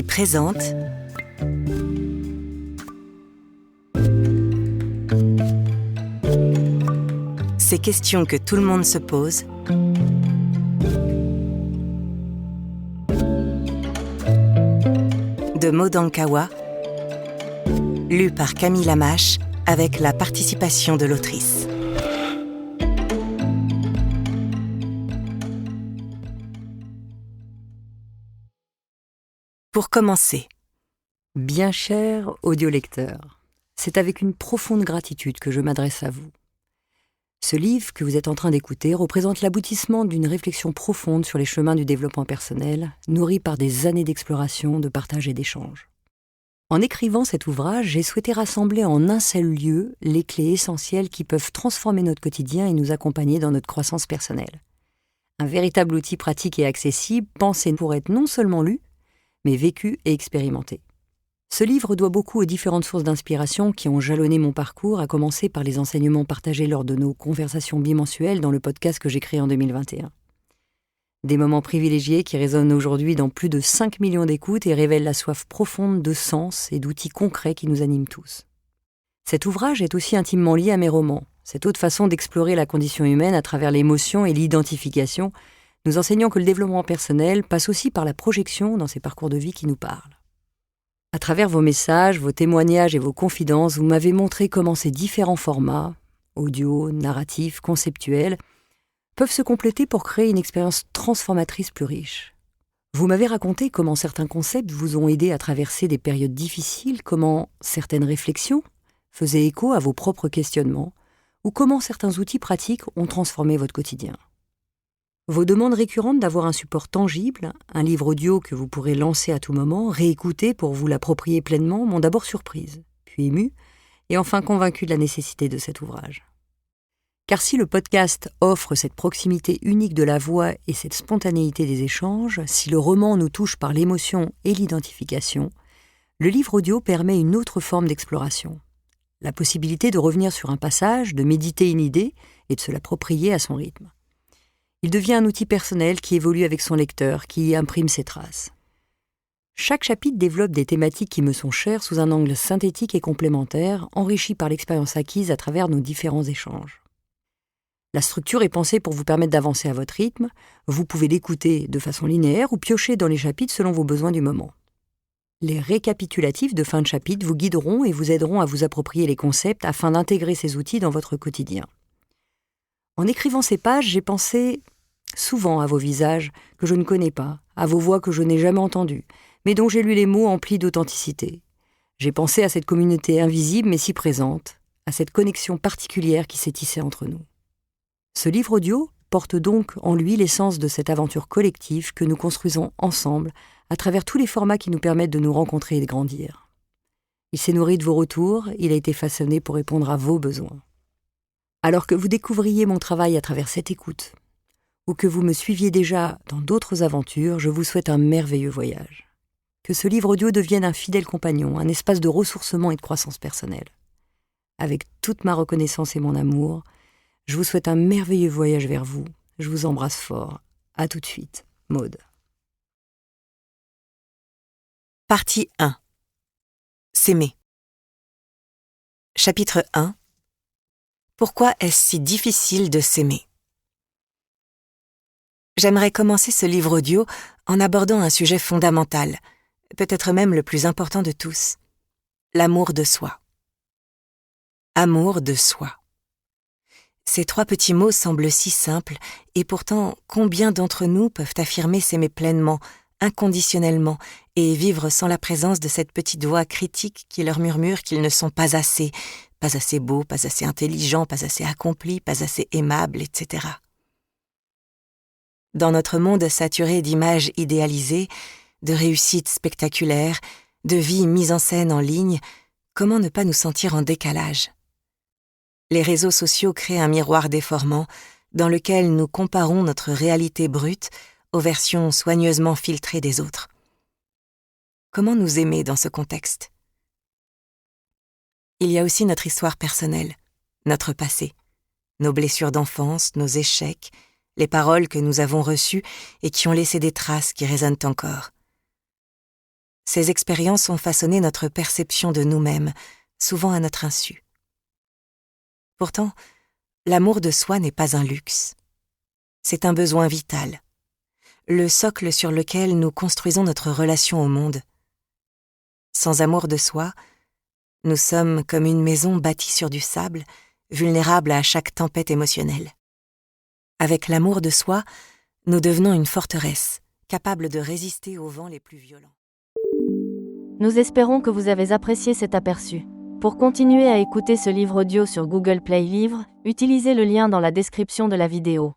présente ces questions que tout le monde se pose de Maud Ankawa, lu par Camille Lamache avec la participation de l'autrice. Pour commencer, bien cher audiolecteur, c'est avec une profonde gratitude que je m'adresse à vous. Ce livre que vous êtes en train d'écouter représente l'aboutissement d'une réflexion profonde sur les chemins du développement personnel, nourrie par des années d'exploration, de partage et d'échange. En écrivant cet ouvrage, j'ai souhaité rassembler en un seul lieu les clés essentielles qui peuvent transformer notre quotidien et nous accompagner dans notre croissance personnelle. Un véritable outil pratique et accessible, pensé pour être non seulement lu, mais vécu et expérimenté. Ce livre doit beaucoup aux différentes sources d'inspiration qui ont jalonné mon parcours, à commencer par les enseignements partagés lors de nos conversations bimensuelles dans le podcast que j'ai créé en 2021. Des moments privilégiés qui résonnent aujourd'hui dans plus de 5 millions d'écoutes et révèlent la soif profonde de sens et d'outils concrets qui nous animent tous. Cet ouvrage est aussi intimement lié à mes romans, cette autre façon d'explorer la condition humaine à travers l'émotion et l'identification, nous enseignant que le développement personnel passe aussi par la projection dans ces parcours de vie qui nous parlent. À travers vos messages, vos témoignages et vos confidences, vous m'avez montré comment ces différents formats, audio, narratifs, conceptuels, peuvent se compléter pour créer une expérience transformatrice plus riche. Vous m'avez raconté comment certains concepts vous ont aidé à traverser des périodes difficiles, comment certaines réflexions faisaient écho à vos propres questionnements, ou comment certains outils pratiques ont transformé votre quotidien. Vos demandes récurrentes d'avoir un support tangible, un livre audio que vous pourrez lancer à tout moment, réécouter pour vous l'approprier pleinement, m'ont d'abord surprise, puis émue, et enfin convaincue de la nécessité de cet ouvrage. Car si le podcast offre cette proximité unique de la voix et cette spontanéité des échanges, si le roman nous touche par l'émotion et l'identification, le livre audio permet une autre forme d'exploration. La possibilité de revenir sur un passage, de méditer une idée et de se l'approprier à son rythme. Il devient un outil personnel qui évolue avec son lecteur, qui y imprime ses traces. Chaque chapitre développe des thématiques qui me sont chères sous un angle synthétique et complémentaire, enrichi par l'expérience acquise à travers nos différents échanges. La structure est pensée pour vous permettre d'avancer à votre rythme. Vous pouvez l'écouter de façon linéaire ou piocher dans les chapitres selon vos besoins du moment. Les récapitulatifs de fin de chapitre vous guideront et vous aideront à vous approprier les concepts afin d'intégrer ces outils dans votre quotidien. En écrivant ces pages, j'ai pensé souvent à vos visages que je ne connais pas, à vos voix que je n'ai jamais entendues, mais dont j'ai lu les mots emplis d'authenticité. J'ai pensé à cette communauté invisible mais si présente, à cette connexion particulière qui s'est tissée entre nous. Ce livre audio porte donc en lui l'essence de cette aventure collective que nous construisons ensemble à travers tous les formats qui nous permettent de nous rencontrer et de grandir. Il s'est nourri de vos retours, il a été façonné pour répondre à vos besoins. Alors que vous découvriez mon travail à travers cette écoute, ou que vous me suiviez déjà dans d'autres aventures, je vous souhaite un merveilleux voyage. Que ce livre audio devienne un fidèle compagnon, un espace de ressourcement et de croissance personnelle. Avec toute ma reconnaissance et mon amour, je vous souhaite un merveilleux voyage vers vous. Je vous embrasse fort. À tout de suite. Maud. Partie 1. S'aimer. Chapitre 1. Pourquoi est-ce si difficile de s'aimer ? J'aimerais commencer ce livre audio en abordant un sujet fondamental, peut-être même le plus important de tous, l'amour de soi. Amour de soi. Ces 3 petits mots semblent si simples, et pourtant combien d'entre nous peuvent affirmer s'aimer pleinement, inconditionnellement, et vivre sans la présence de cette petite voix critique qui leur murmure qu'ils ne sont pas assez beaux, pas assez intelligents, pas assez accomplis, pas assez aimables, etc. Dans notre monde saturé d'images idéalisées, de réussites spectaculaires, de vies mises en scène en ligne, comment ne pas nous sentir en décalage ? Les réseaux sociaux créent un miroir déformant dans lequel nous comparons notre réalité brute aux versions soigneusement filtrées des autres. Comment nous aimer dans ce contexte ? Il y a aussi notre histoire personnelle, notre passé, nos blessures d'enfance, nos échecs, les paroles que nous avons reçues et qui ont laissé des traces qui résonnent encore. Ces expériences ont façonné notre perception de nous-mêmes, souvent à notre insu. Pourtant, l'amour de soi n'est pas un luxe. C'est un besoin vital, le socle sur lequel nous construisons notre relation au monde. Sans amour de soi, nous sommes comme une maison bâtie sur du sable, vulnérable à chaque tempête émotionnelle. Avec l'amour de soi, nous devenons une forteresse, capable de résister aux vents les plus violents. Nous espérons que vous avez apprécié cet aperçu. Pour continuer à écouter ce livre audio sur Google Play Livres, utilisez le lien dans la description de la vidéo.